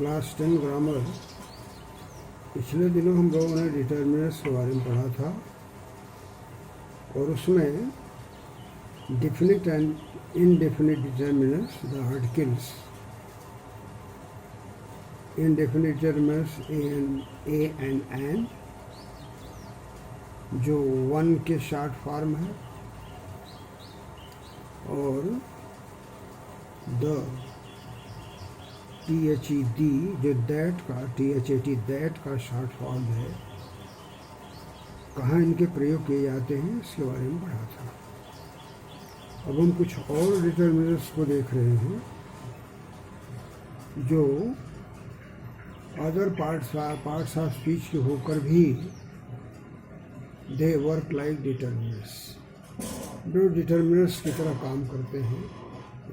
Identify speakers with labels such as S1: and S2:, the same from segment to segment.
S1: Class 10 grammar. पिछले दिनों हम लोगों ने डिटर्मिनर्स के बारे में पढ़ा था और उसमें definite and indefinite determiners, the articles, indefinite determiners a and an, जो वन के शॉर्ट फॉर्म है, और द THED जो दैट का THAT दैट का शॉर्ट फॉर्म है, कहाँ इनके प्रयोग किए जाते हैं इसके बारे में पढ़ा था। अब हम कुछ और डिटर्मिनर्स को देख रहे हैं जो अदर पार्ट्स ऑफ स्पीच के होकर भी दे वर्क लाइक डिटर्मिनर्स, जो डिटर्मिनर्स की तरह काम करते हैं।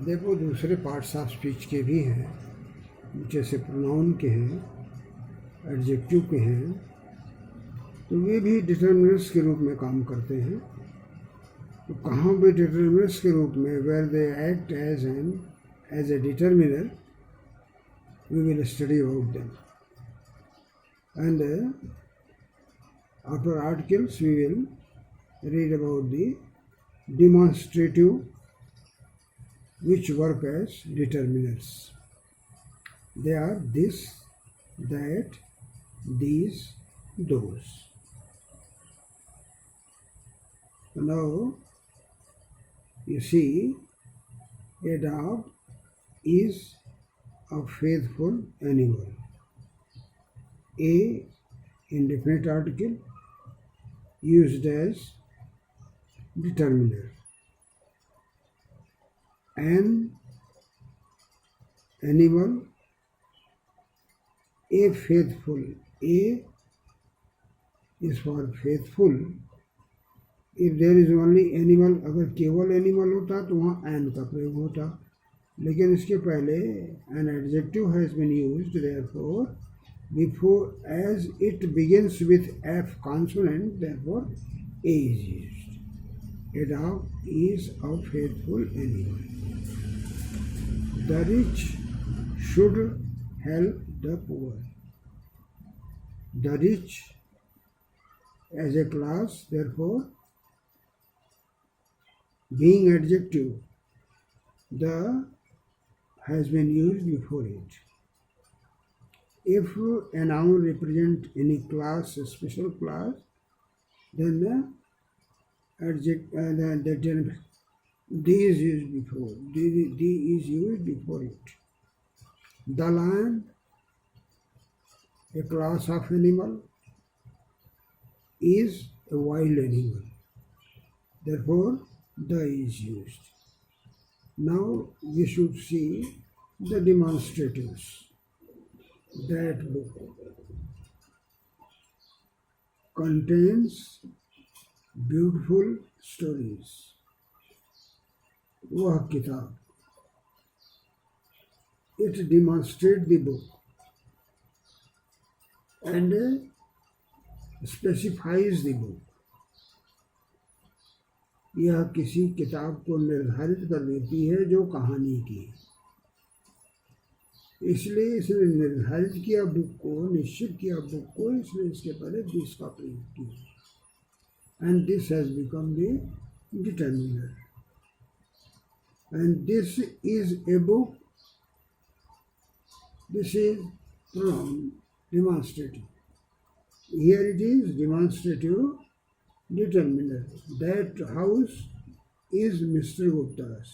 S1: देखो दूसरे पार्ट्स ऑफ स्पीच के भी हैं, जैसे प्रोनाउन के हैं, एडजेक्टिव के हैं, तो वे भी डिटर्मिनर्स के रूप में काम करते हैं। तो कहाँ भी डिटर्मिनर्स के रूप में, where they act as a determiner, we will study about them, and after articles we will read about the demonstrative which work as determiners. They are this, that, these, those. Now you see, a dog is a faithful animal. A indefinite article used as determiner. An animal, a faithful. A is for faithful. If there is only animal, अगर केवल animal होता तो वहाँ N का प्रयोग होता, लेकिन इसके पहले an adjective has been used, therefore before, as it begins with F consonant, therefore A is used. A dog is a faithful animal. The rich should help the poor. The rich as a class, therefore being adjective, the has been used before it. If a noun represent any class, a special class, then the adjective D is used before. D is used before it. The lion, a class of animal, is a wild animal. Therefore, the is used. Now we should see the demonstratives. That book contains beautiful stories. वह किताब, it demonstrates the book and specifies the book. यह किसी किताब को निर्धारित कर देती है जो कहानी की, इसलिए इसने निर्धारित किया बुक को, निश्चित किया बुक को, इसलिए इसके पहले दिस का प्रयोग किया, and this has become the determiner, and this is a book, this is pronoun demonstrative, here it is demonstrative determiner. That house is mister Guptas.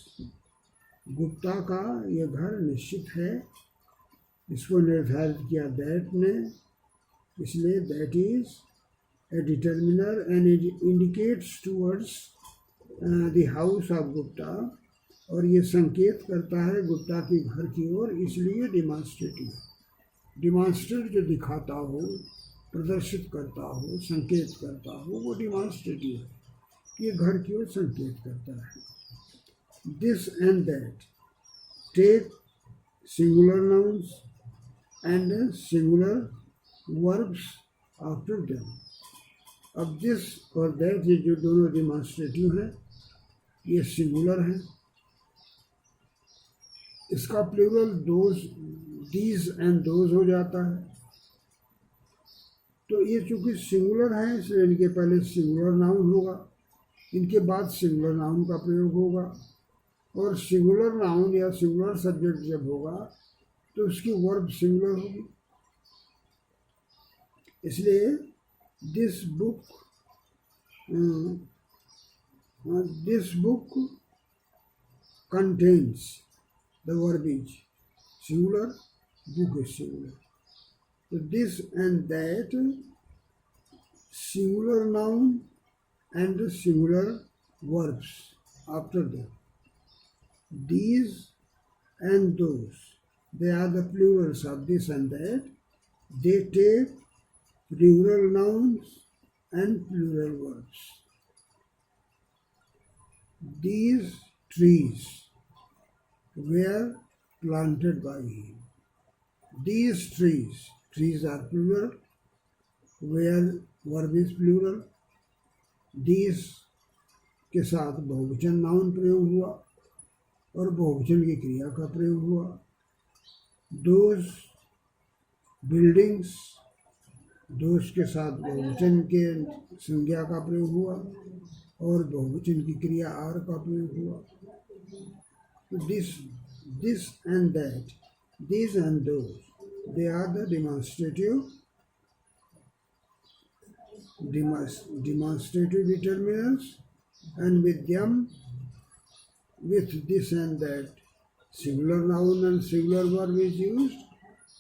S1: Gupta का यह घर निश्चित है, इसको निर्धारित किया दैट ने, इसलिए that is a determiner and it indicates towards the house of Gupta, और ये संकेत करता है गुप्ता के घर की ओर, इसलिए डिमॉन्स्ट्रेटिव. डिमॉन्स्ट्रेट जो दिखाता हो, प्रदर्शित करता हो, संकेत करता हो, वो डिमॉन्स्ट्रेटिव है, ये घर की ओर संकेत करता है. This and that take singular nouns and singular verbs after them. अब दिस और दैट ये जो दोनों डिमॉन्स्ट्रेटिव हैं, ये सिंगुलर हैं. इसका प्लूरल दीज एंड दोज हो जाता है। तो ये चूंकि सिंगुलर है इसलिए इनके पहले सिंगुलर नाउन होगा, इनके बाद सिंगुलर नाउन का प्रयोग होगा। और सिंगुलर नाउन या सिंगुलर सब्जेक्ट जब होगा तो उसकी वर्ब सिंगुलर होगी। इसलिए this book contains, the verb is singular, book is singular. तो this and that singular noun and singular verbs after them. These and those, they are the plurals of this and that. They take plural nouns and plural verbs. These trees were planted by him. These trees are plural, where verb is plural. These के साथ बहुवचन noun प्रयोग हुआ और बहुवचन की क्रिया का प्रयोग हुआ। दोज बिल्डिंग्स, दोज के साथ बहुवचन के संज्ञा का प्रयोग हुआ और बहुवचन की क्रिया आर का प्रयोग हुआ। तो this and that, this and those, they are the demonstrative determinants, and with them, with this and that, singular noun and singular verb is used,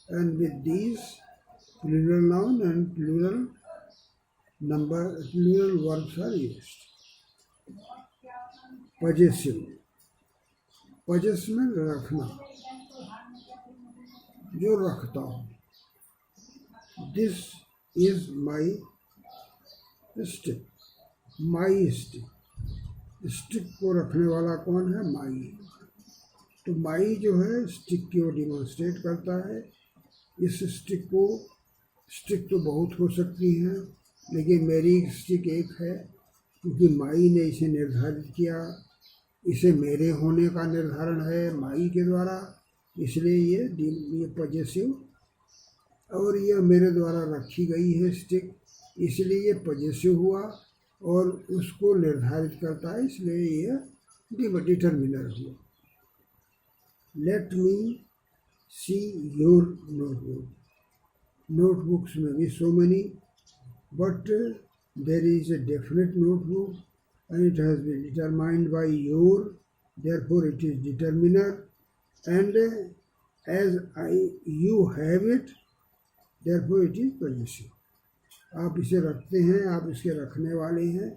S1: and with these, plural noun and plural verbs are used. Possessive, possess में रखना, जो रखता हो। This is my stick, my stick. Stick को रखने वाला कौन है? माई। तो माई जो है स्टिक की वो डिमॉन्स्ट्रेट करता है। इस स्टिक तो बहुत हो सकती हैं, लेकिन मेरी स्टिक एक है, क्योंकि माई ने इसे निर्धारित किया, इसे मेरे होने का निर्धारण है माई के द्वारा, इसलिए ये पॉजेसिव, और यह मेरे द्वारा रखी गई है स्टिक, इसलिए ये पॉजेसिव हुआ और उसको निर्धारित करता है, इसलिए यह डिटर्मिनर हुआ। Let me see your notebook. Notebooks में भी so many, but there is a definite notebook and it has been determined by your, therefore it is determiner, and as you have it, therefore it is possessive. आप इसे रखते हैं, आप इसके रखने वाले हैं,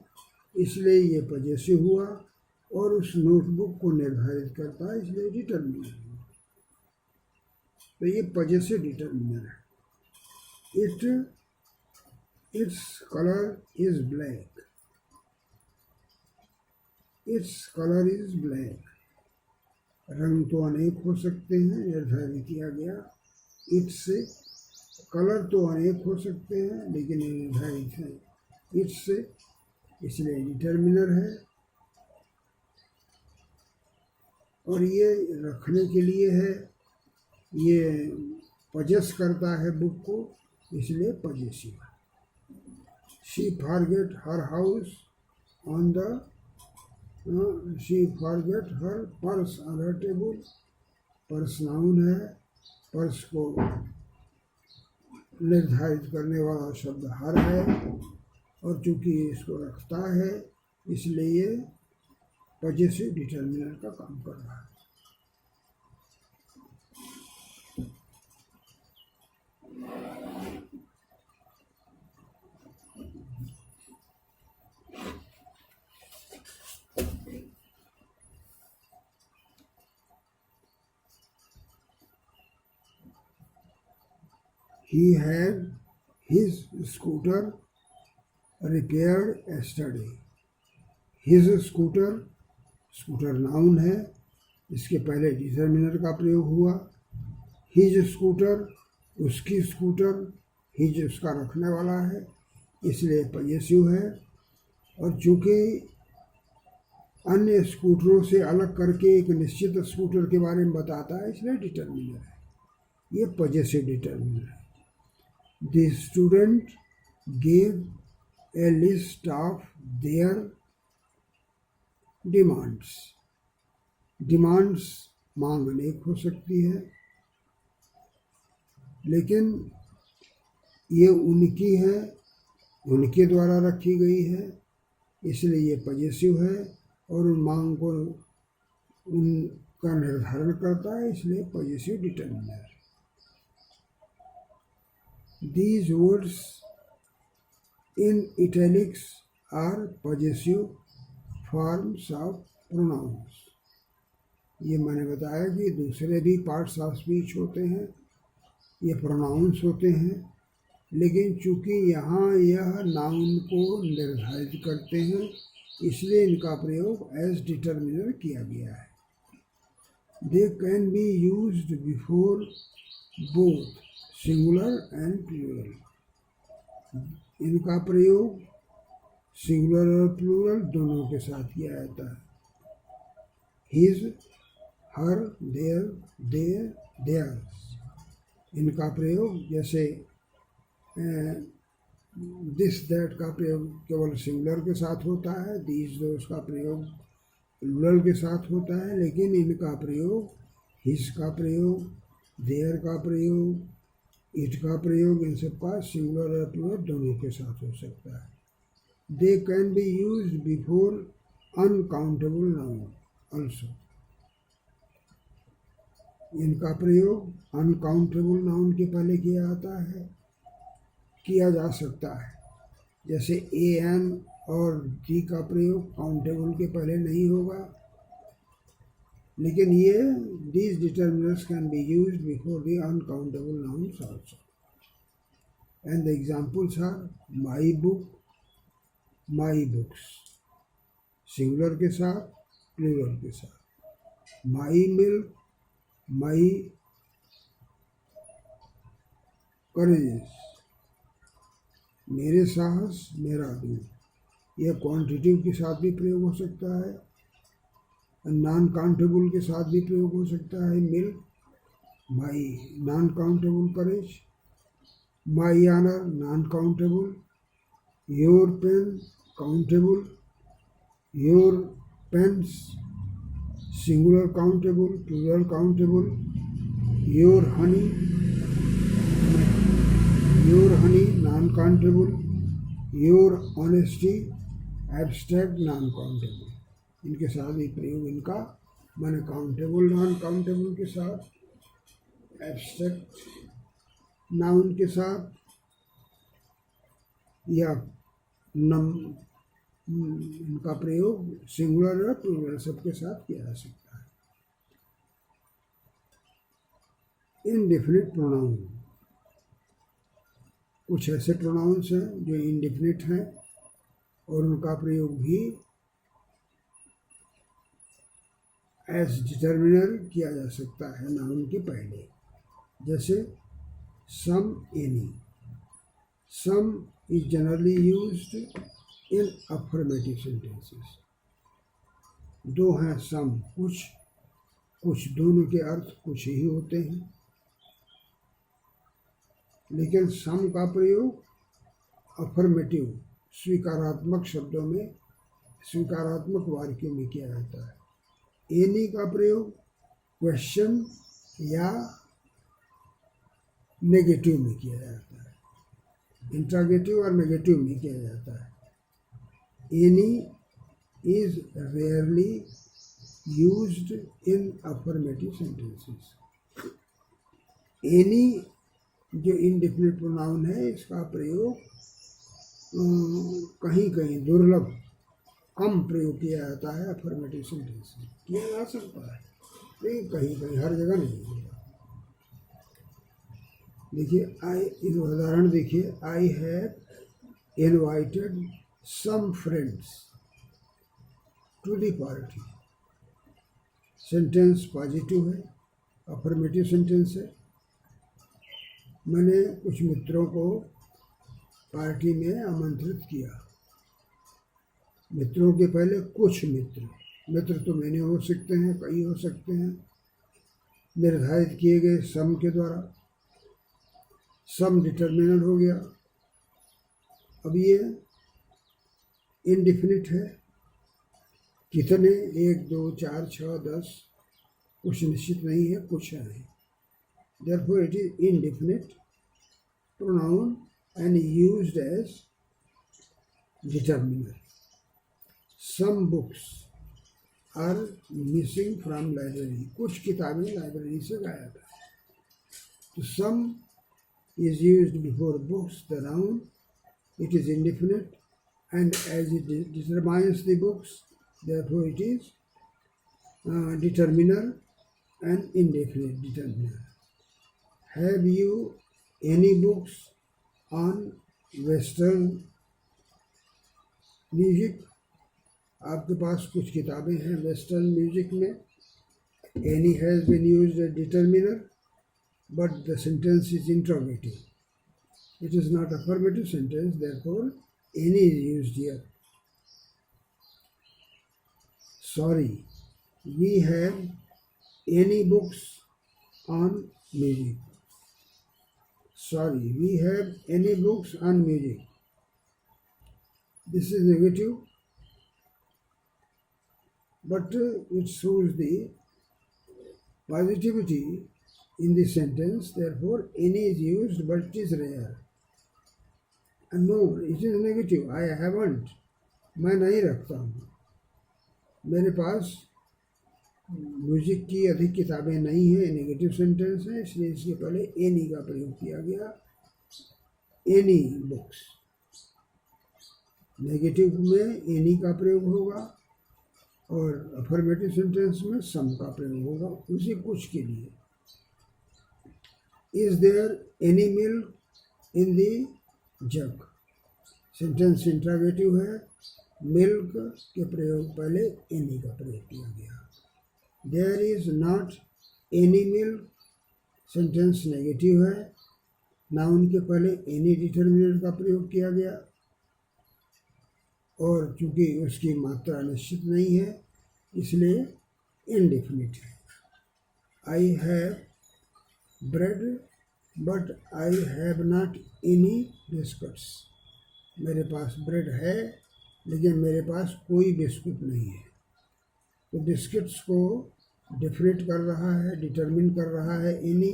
S1: इसलिए ये पॉजेसिव हुआ और उस नोटबुक को निर्धारित करता है, इसलिए डिटर्मिनर हुआ। तो ये पॉजेसिव डिटर्मिनर है। Its colour is black, its colour is black. रंग तो अनेक हो सकते हैं, निर्धारित किया गया। इट्स से कलर तो अनेक हो सकते हैं, लेकिन ये निर्धारित है इट्स से, इसलिए डिटर्मिनर है। और ये रखने के लिए है, ये पजेस करता है बुक को, इसलिए पजेसिव है। She forget her house on the, she forget her purse on her table. Purse noun है, पर्स को निर्धारित करने वाला शब्द हर है, और चूंकि इसको रखता है इसलिए ये पॉजेसिव डिटर्मिनर का काम कर रहा है। He had his scooter repaired yesterday. His scooter noun है, इसके पहले डिटर्मिनर का प्रयोग हुआ। हिज स्कूटर, उसकी स्कूटर, हिज उसका रखने वाला है, इसलिए पॉजेसिव है। और चूँकि अन्य स्कूटरों से अलग करके एक निश्चित स्कूटर के बारे में बताता है, इसलिए डिटर्मिनर है। ये पॉजेसिव डिटर्मिनर है। The student gave a list of their demands. Demands मांग अनेक हो सकती है, लेकिन ये उनकी है, उनके द्वारा रखी गई है, इसलिए ये पॉजेसिव है और उन मांग को उनका निर्धारण करता है, इसलिए possessive determiner. These words in italics are possessive forms of pronouns. ये मैंने बताया कि दूसरे भी पार्ट्स ऑफ स्पीच होते हैं, ये प्रोनाउंस होते हैं, लेकिन चूंकि यहाँ यह नाउन को निर्धारित करते हैं, इसलिए इनका प्रयोग एज डिटर्मिनर किया गया है। They can be used before both singular and plural. इनका प्रयोग सिंगुलर और प्लूरल दोनों के साथ किया जाता है। His, her, their, their, theirs। इनका प्रयोग जैसे दिस दैट का प्रयोग केवल सिंगुलर के साथ होता है, दीज दोज का प्रयोग प्लूरल के साथ होता है, लेकिन इनका प्रयोग हिज का प्रयोग, देयर का प्रयोग, इट का प्रयोग, इन सब का सिंगुलर और प्लूरल दोनों के साथ हो सकता है। They can be used before uncountable noun also. इनका प्रयोग अनकाउंटेबल नाउन के पहले किया जा सकता है, जैसे ए एन और डी का प्रयोग काउंटेबल के पहले नहीं होगा, लेकिन ये these determinants can be used before the uncountable nouns also. And the examples are my book, my books, singular के साथ, प्लूरल के साथ। my milk, my courageous, मेरे साहस, मेरा दूध। यह क्वांटिटिव के साथ भी प्रयोग हो सकता है, नॉन काउंटेबल के साथ भी प्रयोग हो सकता है। Milk, my non countable courage, my honour non countable, your pen countable, your pens singular countable, plural countable, your honey non countable, your honesty abstract non countable. इनके साथ भी प्रयोग इनका माने काउंटेबल नॉन काउंटेबल के साथ, एब्स्ट्रैक्ट नाउन के साथ, या इनका प्रयोग सिंगुलर और प्लूरल सबके साथ किया जा सकता है। इनडेफिनिट प्रोनाउन, कुछ ऐसे प्रोनाउंस हैं जो इनडेफिनिट हैं और उनका प्रयोग भी एज डिटर्मिनर किया जा सकता है नाउन के पहले, जैसे some, any. Some is generally used in affirmative sentences. दो हैं सम, कुछ दोनों के अर्थ कुछ ही होते हैं, लेकिन सम का प्रयोग अफर्मेटिव स्वीकारात्मक शब्दों में, स्वीकारात्मक वाक्यों में किया जाता है। एनी का प्रयोग क्वेश्चन या नेगेटिव में किया जाता है, इंट्रोगेटिव और नेगेटिव में किया जाता है। Any is rarely used in affirmative sentences. Any जो इंडेफिनिट प्रोनाउन है, इसका प्रयोग कहीं कहीं दुर्लभ, कम प्रयोग किया जाता है अफर्मेटिव सेंटेंस में। किया जा सकता है, लेकिन कहीं कहीं, हर जगह नहीं होगा। देखिए, एक उदाहरण देखिए, I have invited some friends to the party. Sentence positive है, अफर्मेटिव सेंटेंस है। मैंने कुछ मित्रों को पार्टी में आमंत्रित किया। मित्रों के पहले कुछ मित्र तो मैंने हो सकते हैं, कई हो सकते हैं, निर्धारित किए गए सम के द्वारा। सम डिटर्मिनर हो गया। अब ये इनडिफिनिट है, कितने, 1 2 4 6 10, कुछ निश्चित नहीं है, कुछ है नहीं। Therefore it is indefinite pronoun and used as determiner. Some books are missing from library. कुछ किताबें लाइब्रेरी से गायब है। तो some is used before books, the noun. It is indefinite, and as it determines the books, therefore it is determiner and indefinite determiner. Have you any books on Western music? आपके पास कुछ किताबें हैं western music में। Any has been used as determiner, but the sentence is interrogative. It is not affirmative sentence, therefore any is used here. Sorry, we have any books on music. Sorry, we have any books on music. This is negative, but it shows the positivity in the sentence. Therefore, any is used, but it is rare. And no, it is negative. I haven't. मैं नहीं रखता हूँ, मेरे पास music की अधिक किताबें नहीं है। नेगेटिव सेंटेंस है, इसलिए इसके पहले एनी का प्रयोग किया गया। एनी बुक्स, नेगेटिव में एनी का प्रयोग होगा और अफर्मेटिव सेंटेंस में सम का प्रयोग होगा, उसी कुछ के लिए। Is there any milk in the jug? Sentence interrogative है, मिल्क के प्रयोग पहले एनी का प्रयोग किया गया। There is not any milk, sentence negative है, नाउन के पहले एनी डिटर्मिनर का प्रयोग किया गया और चूंकि उसकी मात्रा निश्चित नहीं है इसलिए इनडेफिनिट है। I have bread but I have not any biscuits. मेरे पास ब्रेड है लेकिन मेरे पास कोई बिस्कुट नहीं है। तो बिस्किट्स को डेफिनेट कर रहा है, डिटरमिन कर रहा है any,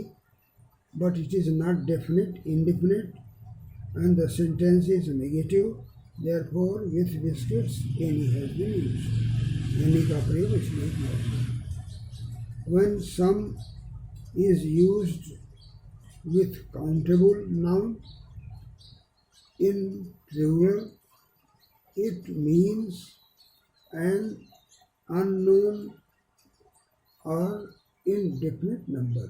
S1: but it is not definite, indefinite, and the sentence is negative. Therefore with biscuits any has been used. Any का प्रयोग इसमें किया गया। When some is used with countable noun in plural, it means an unknown or indefinite number.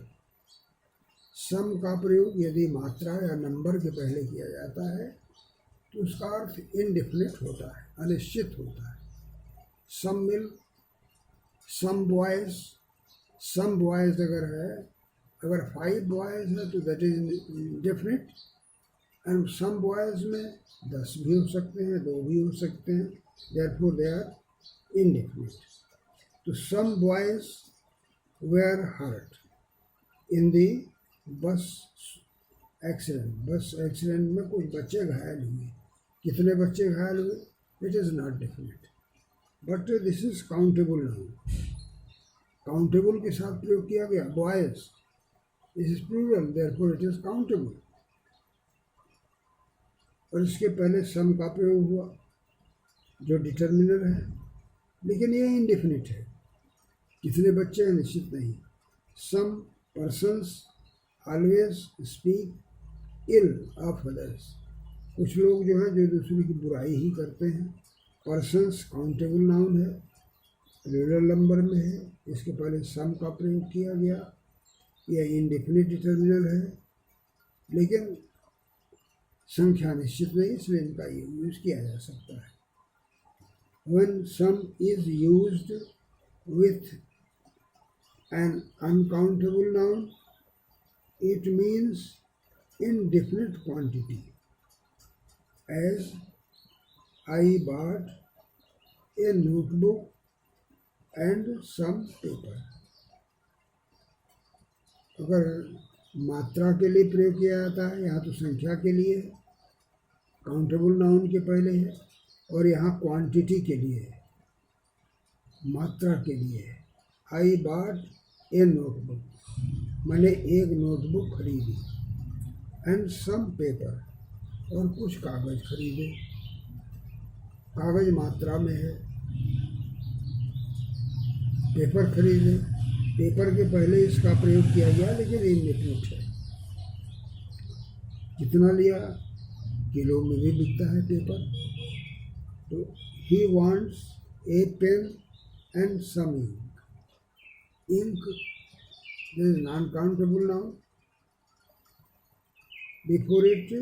S1: Some का प्रयोग यदि मात्रा या नंबर के पहले किया जाता है तो उसका अर्थ इनडेफिनिट होता है, अनिश्चित होता है। सम मिल्क, सम बॉयज अगर है, अगर 5 बॉयज है तो that is definite, and some boys में 10 भी हो सकते हैं, 2 भी हो सकते हैं, देयरफॉर दे आर इनडेफिनिट। तो some boys were hurt in the bus accident. बस एक्सीडेंट में कुछ बच्चे घायल हुए। कितने बच्चे घायल हुए? It is not definite, but this is countable noun. Countable के साथ प्रयोग किया गया। Boys, this is plural, therefore it is countable. और इसके पहले सम का प्रयोग हुआ जो डिटर्मिनर है, लेकिन ये इनडेफिनिट है। कितने बच्चे हैं निश्चित नहीं। Some persons always speak ill of others. कुछ लोग जो हैं जो दूसरे की बुराई ही करते हैं। पर्सन्स काउंटेबल नाउन है, प्लूरल नंबर में है, इसके पहले सम का प्रयोग किया गया। यह इनडेफिनिट डिटर्मिनर है, लेकिन संख्या निश्चित नहीं, इसलिए इनका यूज किया जा सकता है। When sum is used with an uncountable noun, it means indefinite quantity, as I bought a notebook and some paper. अगर मात्रा के लिए प्रयोग किया जाता है, यहाँ तो संख्या के लिए है, काउंटेबल नाउन के पहले है, और यहाँ क्वांटिटी के लिए है, मात्रा के लिए है। आई बॉट ए नोटबुक, मैंने एक नोटबुक खरीदी। एंड सम पेपर, और कुछ कागज खरीदे। कागज मात्रा में है, पेपर खरीदे, पेपर के पहले इसका प्रयोग किया गया, लेकिन इंडेफिनिट है। कितना लिया, किलो में भी बिकता है पेपर। तो he wants a pen and some ink, ink is non countable noun, before it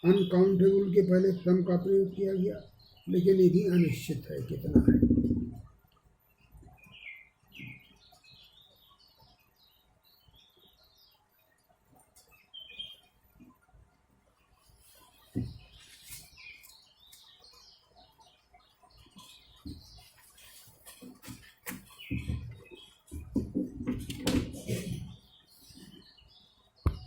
S1: uncountable के पहले सम का प्रयोग किया गया, लेकिन ये भी अनिश्चित है कितना है।